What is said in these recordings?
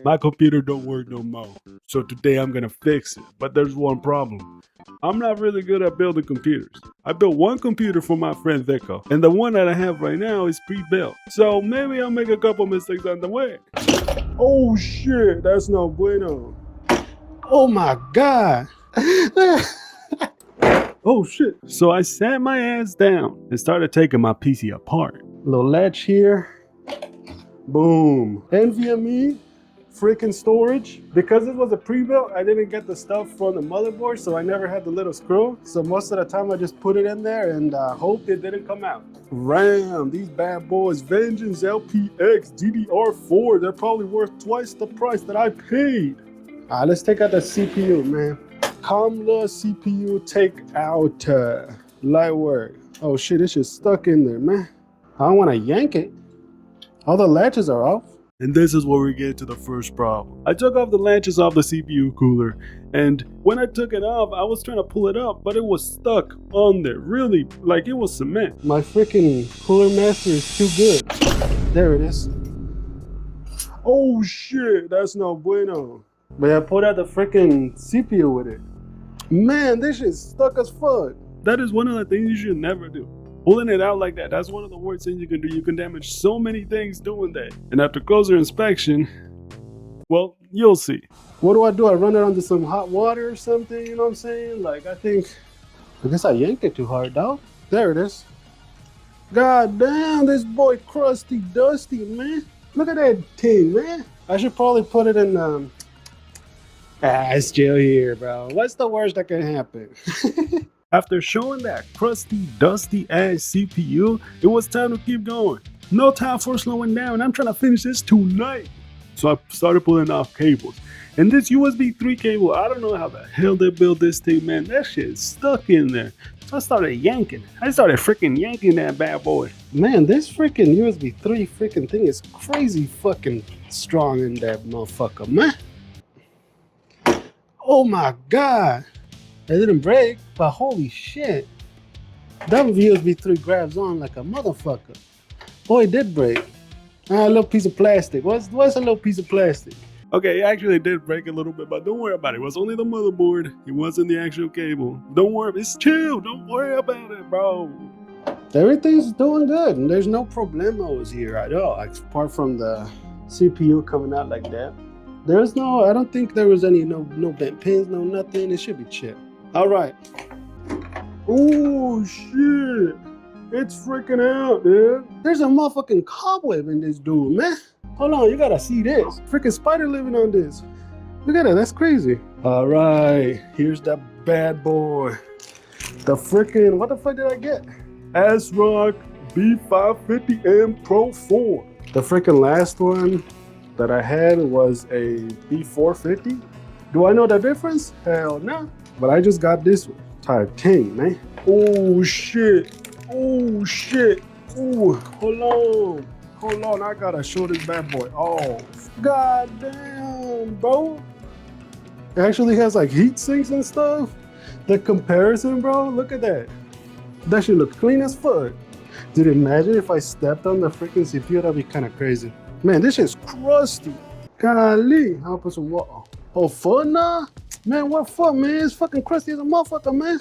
My computer don't work no more. So today I'm gonna fix it. But there's one problem. I'm not really good at building computers. I built one computer for my friend Vico, and the one that I have right now is pre-built. So maybe I'll make a couple mistakes on the way. Oh shit, that's no bueno. Oh my god. Oh shit. So I sat my ass down and started taking my PC apart. Little latch here. Boom. NVMe. Freaking storage. Because it was a pre-built, I didn't get the stuff from the motherboard, so I never had the little screw. So most of the time I just put it in there and hoped it didn't come out. RAM, these bad boys, Vengeance LPX DDR4, they're probably worth twice the price that I paid. All right, let's take out the CPU, man. Kamla CPU take out light work. Oh shit, it's just stuck in there, man. I don't want to yank it. All the latches are off. And this is where we get to the first problem. I took off the latches off the CPU cooler, and when I took it off, I was trying to pull it up, but it was stuck on there, really, like it was cement. My freaking cooler master is too good. There it is. Oh shit, that's no bueno. But I pulled out the freaking CPU with it. Man, this shit's stuck as fuck. That is one of the things you should never do. Pulling it out like that, that's one of the worst things you can do. You can damage so many things doing that. And after closer inspection, well, you'll see. What do? I run it under some hot water or something, you know what I'm saying? Like, I guess I yanked it too hard, dog. There it is. God damn, this boy crusty dusty, man. Look at that thing, man. I should probably put it in, it's still here, bro. What's the worst that can happen? After showing that crusty, dusty ass CPU, it was time to keep going. No time for slowing down. I'm trying to finish this tonight. So I started pulling off cables. And this USB 3 cable, I don't know how the hell they built this thing, man. That shit is stuck in there. So I started yanking. I started freaking yanking that bad boy. Man, this freaking USB 3 freaking thing is crazy fucking strong in that motherfucker, man. Oh my god. It didn't break, but holy shit. That USB 3 grabs on like a motherfucker. Boy, it did break. A little piece of plastic. What's a little piece of plastic? Okay, it actually did break a little bit, but don't worry about it. It was only the motherboard. It wasn't the actual cable. Don't worry, it's chill. Don't worry about it, bro. Everything's doing good, and there's no problemos here at all, apart from the CPU coming out like that. There's no, I don't think there was any, no bent pins, no nothing. It should be chill. All right. Oh shit. It's freaking out, dude. There's a motherfucking cobweb in this dude, man. Hold on, you gotta see this. Freaking spider living on this. Look at that, that's crazy. All right, here's that bad boy. The freaking, what the fuck did I get? ASRock B550M Pro 4. The freaking last one that I had was a B450. Do I know the difference? Hell no. But I just got this one. Type 10, man. Oh shit. Oh shit. Oh, hold on. I gotta show this bad boy off. God damn, bro. It actually has like heat sinks and stuff. The comparison, bro, look at that. That shit looks clean as fuck. Dude, imagine if I stepped on the freaking CPU, that'd be kind of crazy. Man, this shit's crusty. Golly, I'll put some water. Oh, fuck nah? Man, what fuck, man? It's fucking crusty as a motherfucker, man.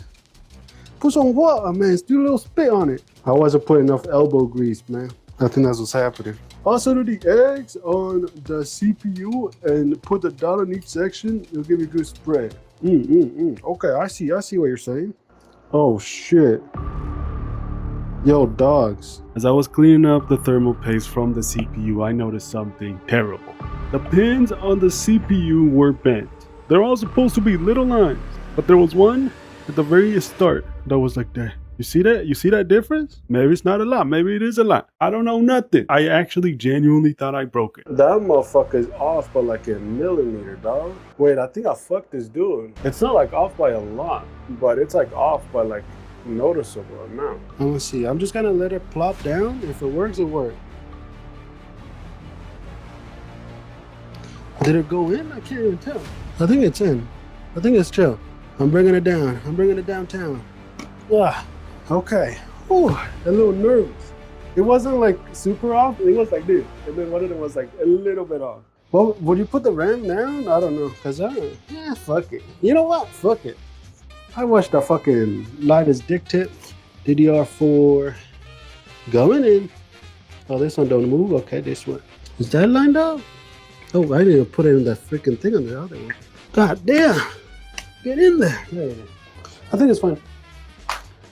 Put some water, man. Do a little spit on it. I wasn't putting enough elbow grease, man. I think that's what's happening. Also do the eggs on the CPU and put the dot in each section. It'll give you a good spread. Okay, I see what you're saying. Oh, shit. Yo, dogs. As I was cleaning up the thermal paste from the CPU, I noticed something terrible. The pins on the CPU were bent. They're all supposed to be little lines, but there was one at the very start that was like that. You see that? You see that difference? Maybe it's not a lot. Maybe it is a lot. I don't know nothing. I actually genuinely thought I broke it. That motherfucker is off by like a millimeter, dog. Wait, I think I fucked this dude. It's not like off by a lot, but it's like off by like noticeable amount. Let me see. I'm just gonna let it plop down. If it works, it works. Did it go in? I can't even tell. I think it's in. I think it's chill. I'm bringing it down. I'm bringing it downtown. Ah, okay. Ooh, a little nervous. It wasn't like super off. It was like this. And then one of them was like a little bit off. Well, would you put the RAM down? I don't know, cause fuck it. You know what? Fuck it. I watched the fucking lightest dick tip. DDR4 going in. Oh, this one don't move. Okay, this one. Is that lined up? Oh, I didn't put it in that freaking thing on the other one. God damn. Get in there. There it is. I think it's fine.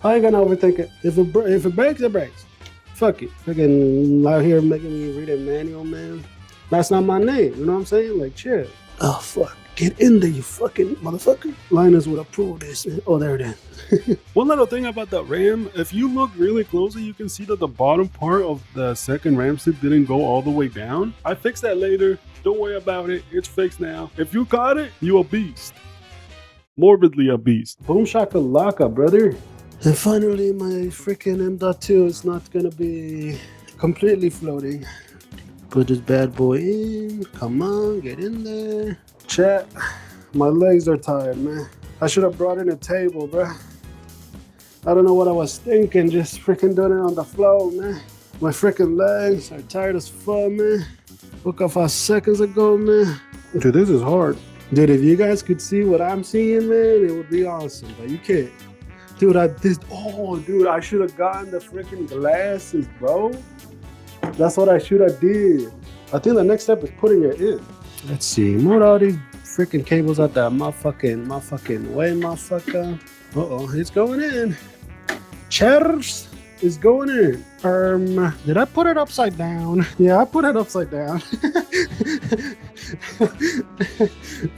I ain't gonna overthink it. If it breaks, it breaks. Fuck it. Freaking out here making me read a manual, man. That's not my name. You know what I'm saying? Like, chill. Oh, fuck. Get in there, you fucking motherfucker. Linus would approve this. Oh, there it is. One little thing about the RAM, if you look really closely, you can see that the bottom part of the second RAM chip didn't go all the way down. I fixed that later. Don't worry about it. It's fixed now. If you caught it, you a beast. Morbidly a beast. Boom shakalaka, brother. And finally, my freaking M.2 is not gonna be completely floating. Put this bad boy in. Come on, get in there. Chat, my legs are tired, man. I should have brought in a table, bro. I don't know what I was thinking, just freaking doing it on the floor, man. My freaking legs are tired as fuck, man. Woke up 5 seconds ago, man. Dude, this is hard. Dude, if you guys could see what I'm seeing, man, it would be awesome, but you can't. Dude, I should have gotten the freaking glasses, bro. That's what I should have did. I think the next step is putting it in. Let's see, move all these freaking cables out that motherfucking way, motherfucker. Uh-oh, it's going in. Cheddars is going in. Did I put it upside down? Yeah, I put it upside down.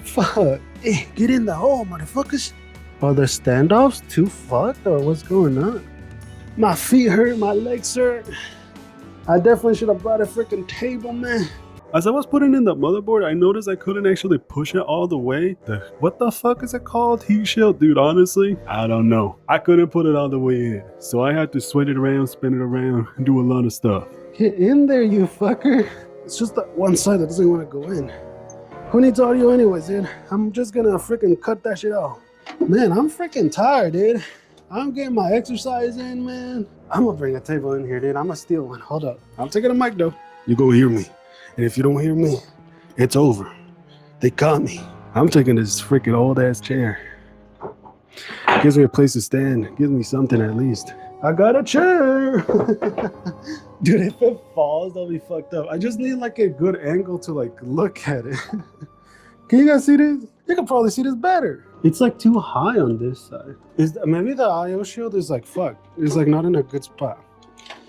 Fuck. Hey, get in the hole, motherfuckers. Are the standoffs too fucked or what's going on? My feet hurt, my legs hurt. I definitely should have brought a freaking table, man. As I was putting in the motherboard, I noticed I couldn't actually push it all the way. What the fuck is it called? Heat shield? Dude, honestly, I don't know. I couldn't put it all the way in. So I had to swing it around, spin it around, and do a lot of stuff. Get in there, you fucker. It's just that one side that doesn't want to go in. Who needs audio anyways, dude? I'm just gonna freaking cut that shit off. Man, I'm freaking tired, dude. I'm getting my exercise in, man. I'm gonna bring a table in here, dude. I'm gonna steal one. Hold up. I'm taking a mic, though. You go hear me. And if you don't hear me, it's over. They caught me. I'm taking this freaking old ass chair. Gives me a place to stand. Gives me something at least. I got a chair. Dude, if it falls, I'll be fucked up. I just need like a good angle to like look at it. Can you guys see this? You can probably see this better. It's like too high on this side. Maybe the IO shield is like fucked. It's like not in a good spot.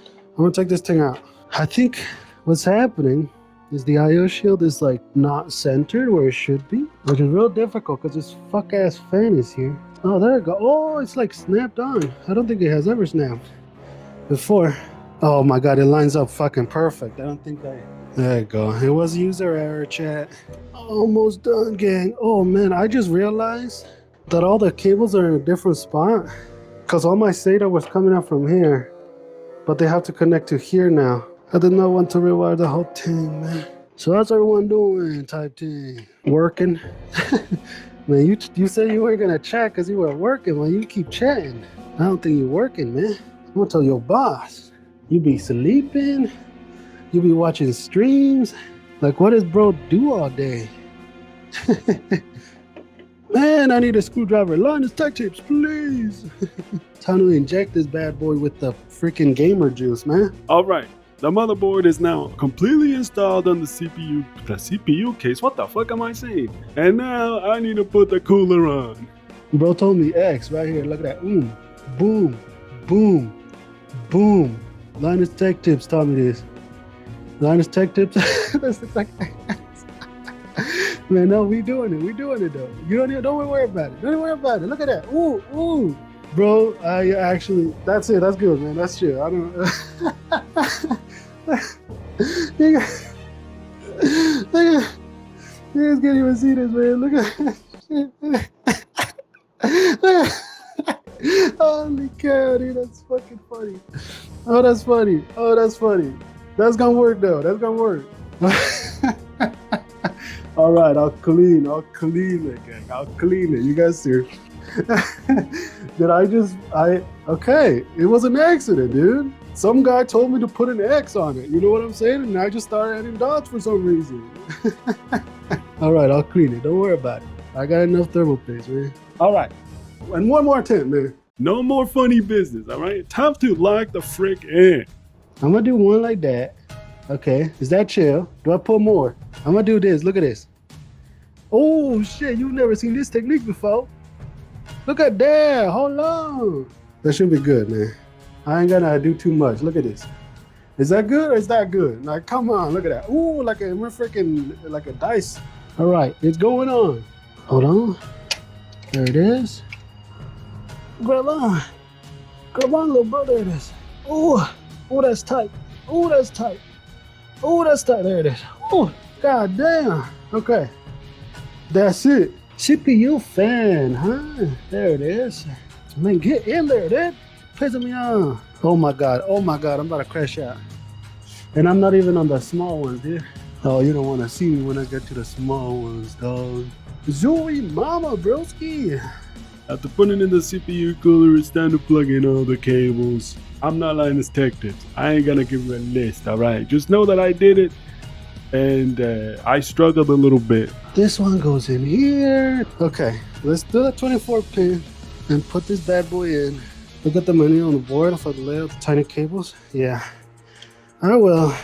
I'm gonna take this thing out. I think what's happening is the IO shield is like not centered where it should be, which is real difficult because this fuck ass fan is here. Oh, there we go. Oh, it's like snapped on. I don't think it has ever snapped before. Oh my god, it lines up fucking perfect. I don't think there you go. It was user error, chat. Almost done, gang. Oh man, I just realized that all the cables are in a different spot because all my SATA was coming out from here, but they have to connect to here now. I did not want to rewire the whole thing, man. So how's everyone doing, type thing? Working? Man, you said you weren't gonna chat because you were working. Well, you keep chatting. I don't think you're working, man. I'm gonna tell your boss. You be sleeping. You be watching streams. Like, what does bro do all day? Man, I need a screwdriver. Linus Tech Tips, please. Time to inject this bad boy with the freaking gamer juice, man. All right. The motherboard is now completely installed on the CPU case. What the fuck am I saying? And now I need to put the cooler on. Bro told me X right here. Look at that. Boom, boom, boom. Linus Tech Tips taught me this. Linus Tech Tips. This looks like man, no, we doing it. We doing it though. You don't worry about it. Don't worry about it. Look at that. Ooh. Bro, I actually, that's it. That's good, man. That's shit. I don't you guys can't even see this, man. Look at holy cow, dude. That's fucking funny. Oh, that's funny. That's gonna work though. That's gonna work. All right, I'll clean it, gang. I'll clean it. You guys see? Okay, it was an accident, dude. Some guy told me to put an X on it. You know what I'm saying? And I just started adding dots for some reason. All right, I'll clean it. Don't worry about it. I got enough thermal paste, man. All right. And one more attempt, man. No more funny business, all right? Time to lock the frick in. I'm gonna do one like that. Okay, is that chill? Do I put more? I'm gonna do this. Look at this. Oh shit, you've never seen this technique before. Look at that. Hold on. That should be good, man. I ain't gonna do too much. Look at this. Is that good or is that good? Like, come on, look at that. Ooh, like we're freaking like a dice. All right, it's going on. Hold on. There it is. Grab on. Grab on, little bro. There it is. Ooh, ooh, that's tight. Ooh, that's tight. Ooh, that's tight. There it is. Ooh, god damn. Okay. That's it. CPU fan, huh? There it is. Man, get in there, dude. Pissing me off. Oh my god, I'm about to crash out. And I'm not even on the small ones, dude. Oh, you don't want to see me when I get to the small ones, dog. Zoe mama, broski. After putting in the CPU cooler, it's time to plug in all the cables. I'm not lying, it's tech tips. I ain't gonna give you a list, alright? Just know that I did it, and I struggled a little bit. This one goes in here. Okay, let's do the 24 pin and put this bad boy in. Look at the menu on the board for the layout, the tiny cables. Yeah, I will.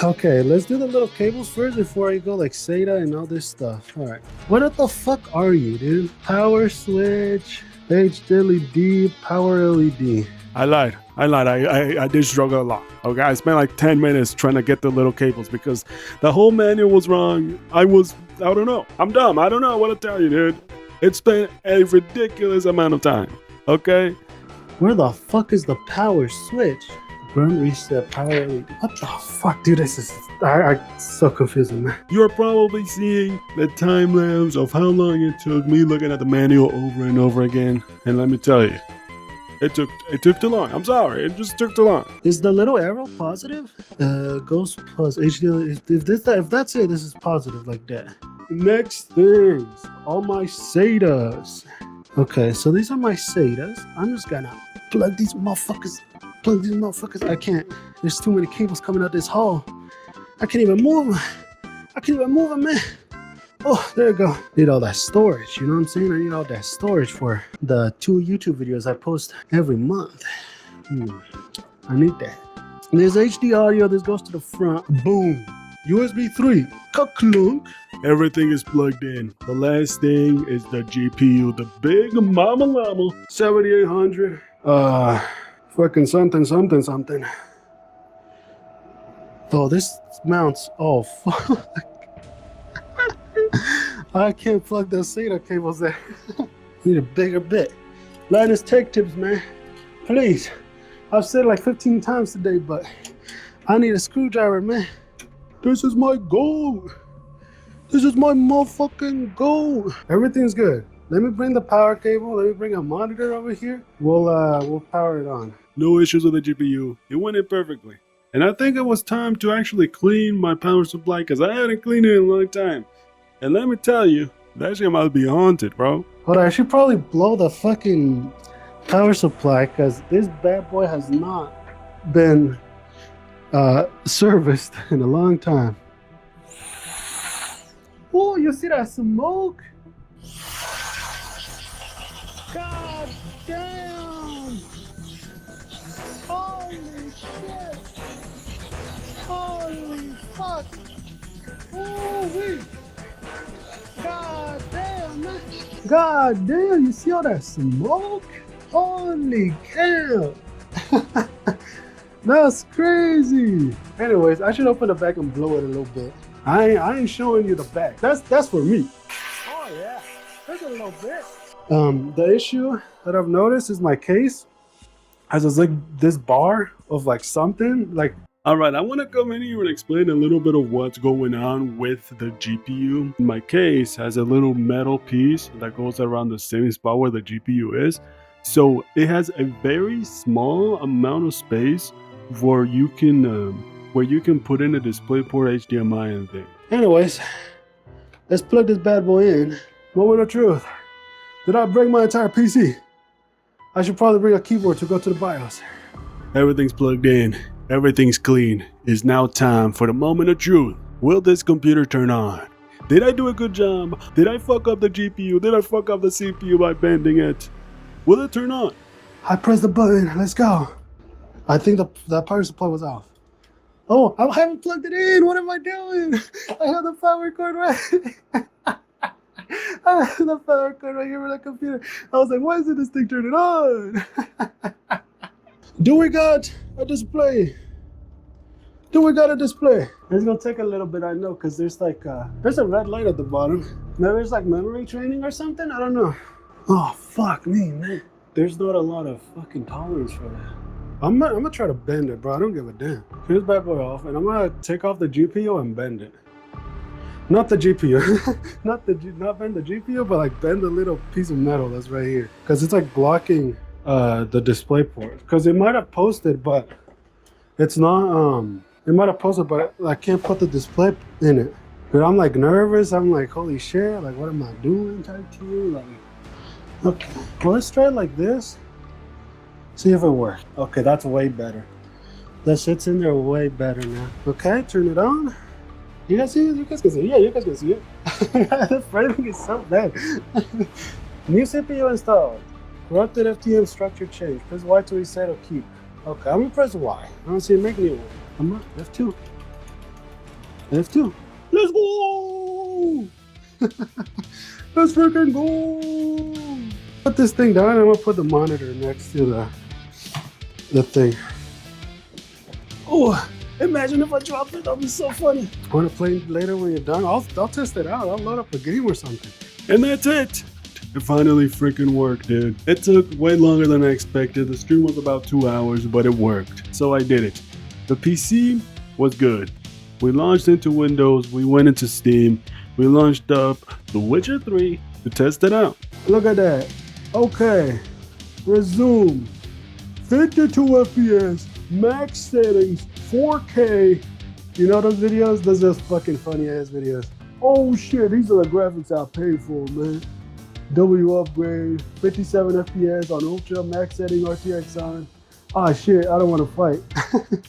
Okay, let's do the little cables first before I go like SATA and all this stuff. All right, what the fuck are you, dude? Power switch, HLED, power LED. I lied. I did struggle a lot. Okay, I spent like 10 minutes trying to get the little cables because the whole manual was wrong. I don't know. I'm dumb. I don't know what to tell you, dude. It spent a ridiculous amount of time. Okay? Where the fuck is the power switch? Run reset power LED. What the fuck, dude? This is so confusing, man. You're probably seeing the time lapse of how long it took me looking at the manual over and over again. And let me tell you, it took too long. I'm sorry, it just took too long. Is the little arrow positive? Goes plus HDL. If that's it, this is positive like that. Next things, all my SATAs. Okay, so these are my SATAs. I'm just gonna plug these motherfuckers. I can't. There's too many cables coming out this hall. I can't even move them, man. Oh, there you go. Need all that storage, you know what I'm saying? I need all that storage for the 2 YouTube videos I post every month. I need that. And there's HD audio. This goes to the front. Boom. USB 3. Ka-clunk. Everything is plugged in. The last thing is the GPU, the big mama llama 7800. Fucking something. Oh, this mounts. Oh, fuck. I can't plug those SATA cables there. Need a bigger bit. Linus Tech Tips, man. Please. I've said it like 15 times today, but I need a screwdriver, man. This is my goal. This is my motherfucking goal. Everything's good. Let me bring the power cable. Let me bring a monitor over here. We'll power it on. No issues with the GPU. It went in perfectly. And I think it was time to actually clean my power supply because I hadn't cleaned it in a long time. And let me tell you, that shit must be haunted, bro. Hold on, I should probably blow the fucking power supply because this bad boy has not been serviced in a long time. Oh, you see that smoke? God damn! Holy shit! Holy fuck! Holy! God damn, man! God damn! You see all that smoke? Holy cow! That's crazy. Anyways, I should open the back and blow it a little bit. I ain't showing you the back. That's for me. Oh yeah, there's a little bit. The issue that I've noticed is my case has like this bar of like something like. All right, I want to come in here and explain a little bit of what's going on with the GPU. My case has a little metal piece that goes around the same spot where the GPU is. So it has a very small amount of space where you can put in a DisplayPort, HDMI and thing. Anyways, let's plug this bad boy in. Moment of truth. Did I break my entire PC? I should probably bring a keyboard to go to the BIOS. Everything's plugged in. Everything's clean. It's now time for the moment of truth. Will this computer turn on? Did I do a good job? Did I fuck up the GPU? Did I fuck up the CPU by bending it? Will it turn on? I pressed the button. Let's go. I think the power supply was off. Oh, I haven't plugged it in. What am I doing? I have the power cord right. I have the power cord right here for the computer. I was like, why isn't this thing turning on? Do we got a display? Do we got a display? It's gonna take a little bit, I know, because there's like there's a red light at the bottom. Maybe it's like memory training or something. I don't know. Oh fuck me, man. There's not a lot of fucking tolerance for that. I'm gonna try to bend it, bro. I don't give a damn. Here's bad boy off, and I'm gonna take off the GPU and bend it. Not the GPU, not bend the GPU, but like bend the little piece of metal that's right here, because it's like blocking the display port. Because it might have posted, but it's not. It might have posted, but I can't put the display in it. But I'm like nervous. I'm like, holy shit! Like, what am I doing? Type to you, like. Okay, well, let's try it like this. See if it works. Okay, that's way better. That shit's in there way better now. Okay, turn it on. You guys see it? You guys can see it. Yeah, you guys can see it. The framing is so bad. New CPU installed. Corrupted FTM structure change. Press Y to reset or keep. Okay, I'm gonna press Y. I don't see it make new one. I'm on F2. F2. Let's go! Let's freaking go! Put this thing down. I'm gonna put the monitor next to the thing. Oh, imagine if I dropped it. That'd be so funny. Want to play later when you're done? I'll test it out. I'll load up a game or something. And that's it. It finally freaking worked, dude. It took way longer than I expected. The stream was about 2 hours, but it worked. So I did it. The PC was good. We launched into Windows. We went into Steam. We launched up The Witcher 3 to test it out. Look at that. Okay. Resume. 52 FPS. Max settings. 4K. You know those videos? Those are fucking funny ass videos. Oh shit, these are the graphics I paid for, man. W upgrade, 57 FPS on ultra, max setting, RTX on. Ah shit, I don't want to fight.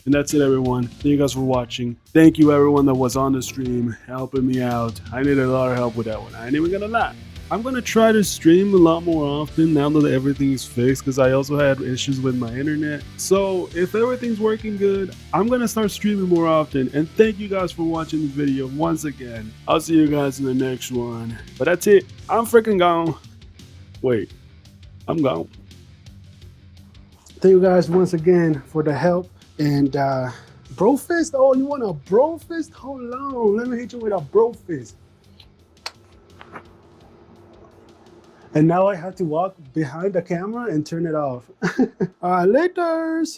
And that's it, everyone. Thank you guys for watching. Thank you everyone that was on the stream, helping me out. I needed a lot of help with that one. I ain't even gonna lie. I'm gonna try to stream a lot more often now that everything is fixed, because I also had issues with my internet. So if everything's working good, I'm gonna start streaming more often. And thank you guys for watching this video once again. I'll see you guys in the next one. But that's it. I'm freaking gone. Wait, I'm gone. Thank you guys once again for the help. And bro fist? Oh, you want a bro fist? Hold on, let me hit you with a bro fist. And now I have to walk behind the camera and turn it off. All right, laters.